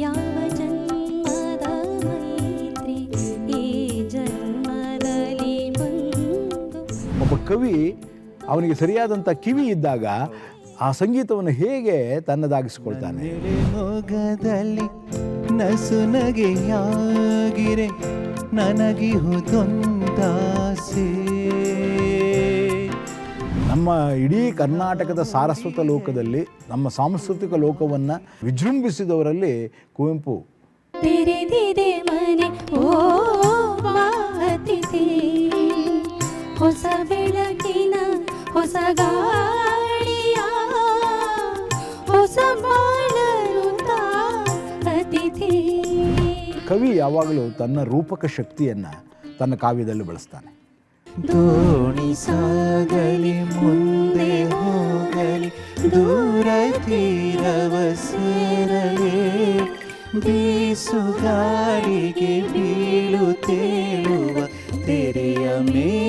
ಯಾವ ಜನ್ಮದ ಮೈತ್ರಿ ಈ ಜನ್ಮದಲ್ಲಿ ಬಂದು. ಒಬ್ಬ ಕವಿ ಅವನಿಗೆ ಸರಿಯಾದಂಥ ಕಿವಿ ಇದ್ದಾಗ ಆ ಸಂಗೀತವನ್ನು ಹೇಗೆ ತನ್ನದಾಗಿಸ್ಕೊಳ್ತಾನೆ. ಮೊಗದಲ್ಲಿ ನಸು ನಗೆಯಾಗಿರೆ ನನಗಿಹುದೊಂದಾಸೆ. ನಮ್ಮ ಇಡೀ ಕರ್ನಾಟಕದ ಸಾರಸ್ವತ ಲೋಕದಲ್ಲಿ ನಮ್ಮ ಸಾಂಸ್ಕೃತಿಕ ಲೋಕವನ್ನು ವಿಜೃಂಭಿಸಿದವರಲ್ಲಿ ಕುವೆಂಪು. ತೆರೆದಿದೆ ಮನೆ ಓ ಮಾತಿದೆ, ಹೊಸ ಬೆಳಕಿನ ಹೊಸ ಗಾಳಿಯ ಹೊಸ ಬಾಳಲು ಅತಿಥಿ. ಕವಿ ಯಾವಾಗಲೂ ತನ್ನ ರೂಪಕ ಶಕ್ತಿಯನ್ನು ತನ್ನ ಕಾವ್ಯದಲ್ಲಿ ಬಳಸ್ತಾನೆ. ದೋಣಿ ಸಾಗಲಿ ಮುಂದೆ ಹೋಗಲಿ ದೂರ ತೀರವ ಸೇರಲೇ, ಬೀಸುಗಾಳಿಗೆ ಬೀಳು ತೇಳುವ ತೆರೆಯ ಮೇಲೆ